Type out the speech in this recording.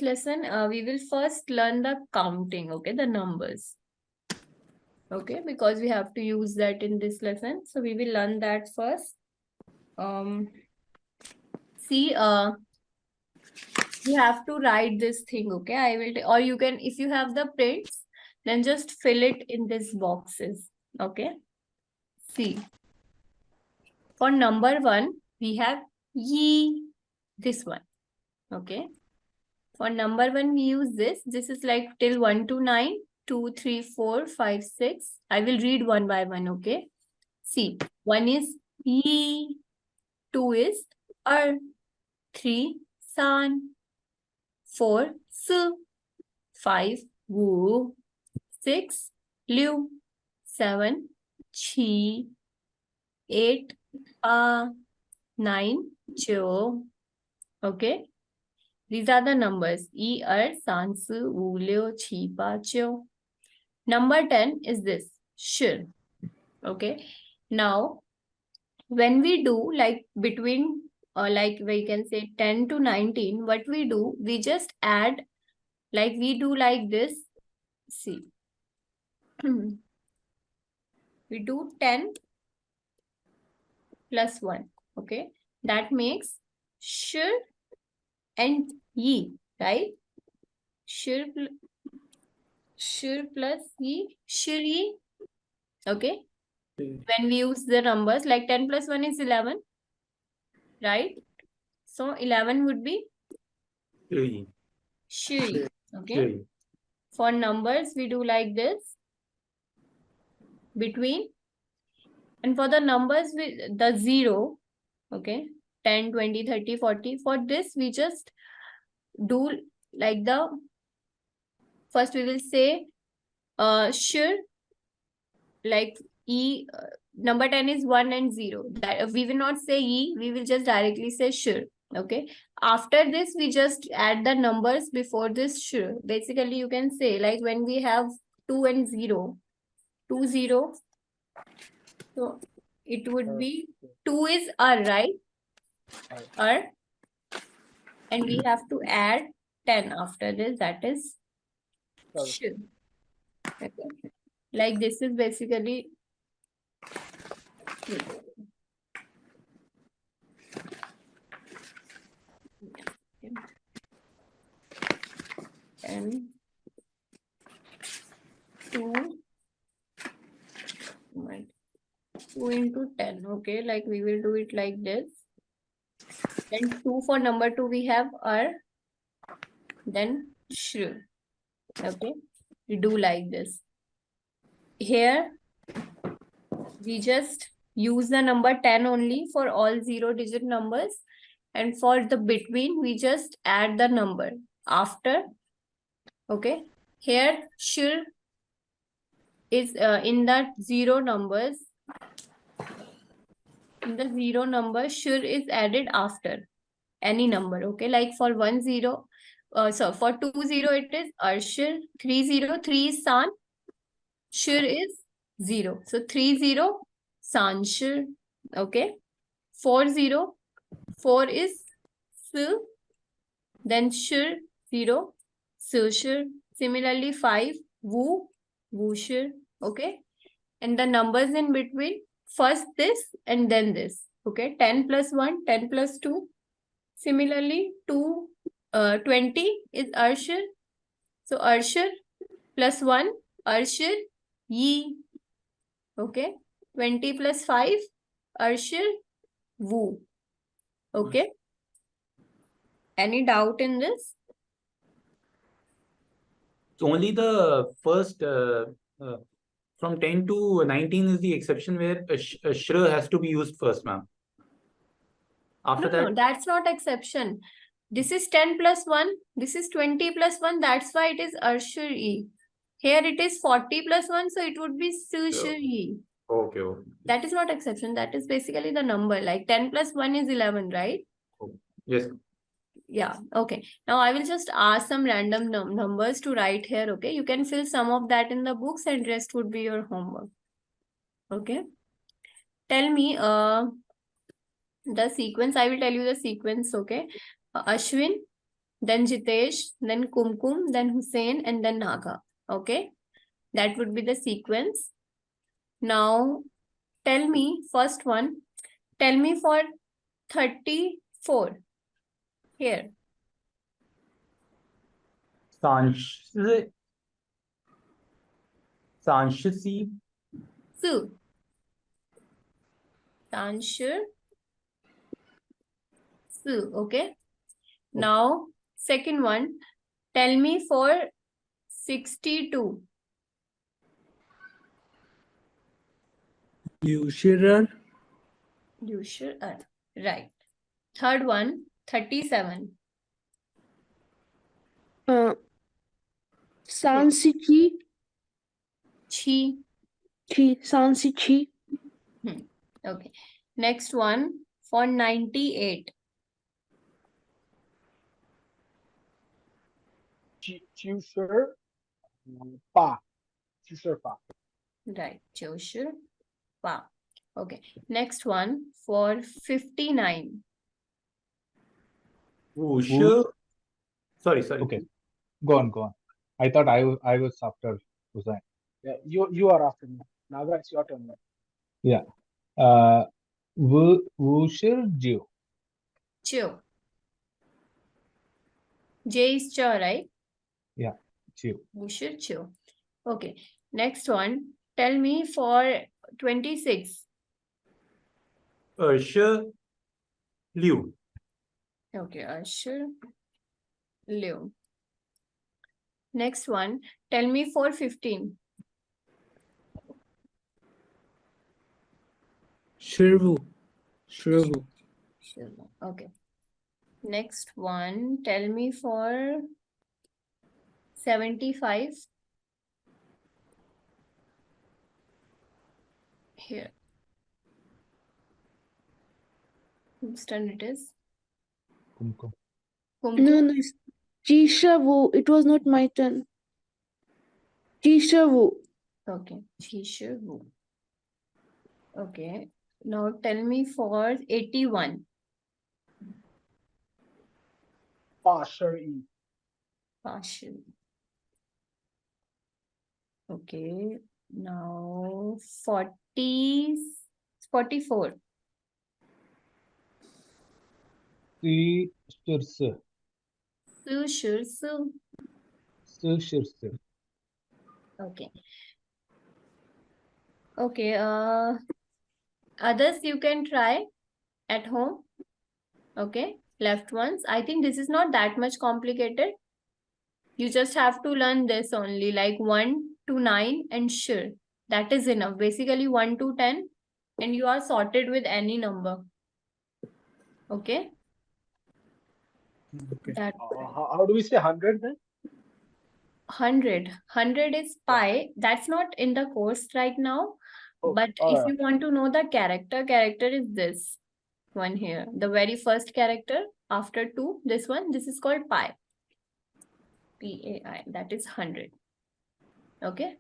lesson, we will first learn the counting, okay, the numbers. Okay, because we have to use that in this lesson. So we will learn that first. See, you have to write this thing, okay? I will, or you can, if you have the prints, then just fill it in these boxes, okay? See, for number 1, we have ye, this one, okay? For number 1, we use this. This is like till 1 to 9, 2, 3, 4, 5, 6. I will read one by one, okay? See, 1 is ye, 2 is 3, san, 4, su, 5, wu, 6, liu, 7, qi, 8, 9, jiu. Okay? These are the numbers. Yi, san, su, wu, liu, qi, pa, jiu. Number 10 is this. Shi. Okay? Now, when we do like between like we can say 10 to 19, what we do, we just add, like we do like this. See, we do 10 plus 1, okay? That makes shir and yi, right? Shir plus yi, shir yi, okay? When we use the numbers, like 10 plus 1 is 11, right? So 11 would be shiri, okay? For numbers, we do like this, between, and for the numbers with the 0, okay, 10, 20, 30, 40, for this, we just do like the, first we will say, sure, like E, number 10 is 1 and 0. That we will not say E, we will just directly say sure. Okay. After this, we just add the numbers before this sure. Basically, you can say like when we have 2 and 0, 2, 0. So it would be 2 is R, right? R. And we have to add 10 after this, that is sure. Okay. Like this is basically and 2 into 10. Okay, like we will do it like this. Then 2 for number 2 we have R, then shru. Okay, we do like this. Here we just use the number 10 only for all 0-digit numbers, and for the between we just add the number after. Okay, here shur is in that 0 numbers. In the 0 number, shur is added after any number. Okay, like for 1 0, so for 2 0 it is arshur, 3 0, 3 is san, shur is 0. So 3 0 san shur. Okay, 4 0, 4 is su, then shur 0, su shur. Similarly 5 wu, wu shur. Okay, and the numbers in between, first this and then this. Okay, 10 plus 1, 10 plus 2. Similarly, 20 is Arshir. So Arshir plus 1, Arshir Yi. Okay. 20 plus 5, Arshir Wu. Okay. Any doubt in this? So only the first from 10 to 19 is the exception where a shra has to be used first, ma'am. After that, no, that's not exception. This is 10 plus 1. This is 20 plus 1. That's why it is Arshir Yi. Here it is 40 plus 1. So it would be Sushir Yi. Okay, okay. That is not exception. That is basically the number. Like 10 plus 1 is 11, right? Okay. Yes. Yeah. Okay. Now I will just ask some random numbers to write here. Okay. You can fill some of that in the books and rest would be your homework. Okay. Tell me the sequence. I will tell you the sequence. Okay. Ashwin, then Jitesh, then Kumkum, then Hussein, and then Naga. Okay, that would be the sequence. Now, tell me, first one, tell me for 34 here. Sanshisi. Su. Sanshur. Su. Okay. Now, second one, tell me for 62. Yushirar. Yushir. Right. Third one, 37. Sansichi. Chi. Sansichi. Okay. Next one for 98. Chusher Pa. Chusher Pa. Right. Joshua. Wow. Okay. Next one for 59. Wushu. Sorry. Okay. Go on. I thought I was after Hussain. Yeah, you are after me. Naga, it's your turn. Yeah. Wushir Jiu. Cho. J is Cho, right? Yeah. Jiu. Wushir Cho. Okay. Next one. Tell me for 26. Shi Liu. Okay. Ashur. Liu. Next one. Tell me for 15. Shirvu. Okay. Next one. Tell me for 75. Here. Whose turn it is? Kumkum. Kumkum? No. Chishavu. It was not my turn. Chishavu. Okay. Chishu. Okay. Now tell me for 81. Pasher E. Partial. Okay. Now 44. Si Shirse. Su, shur, su. Shirse. Okay. Okay. Others you can try at home. Okay. Left ones. I think this is not that much complicated. You just have to learn this only, like 1 to 9 and sure. That is enough. Basically 1 to 10 and you are sorted with any number. Okay. Okay. That How do we say 100 then? 100 is pi. That's not in the course right now. Oh, But if alright. you want to know the character is this one here. The very first character after 2, this is called pi. P-A-I. That is 100. Okay.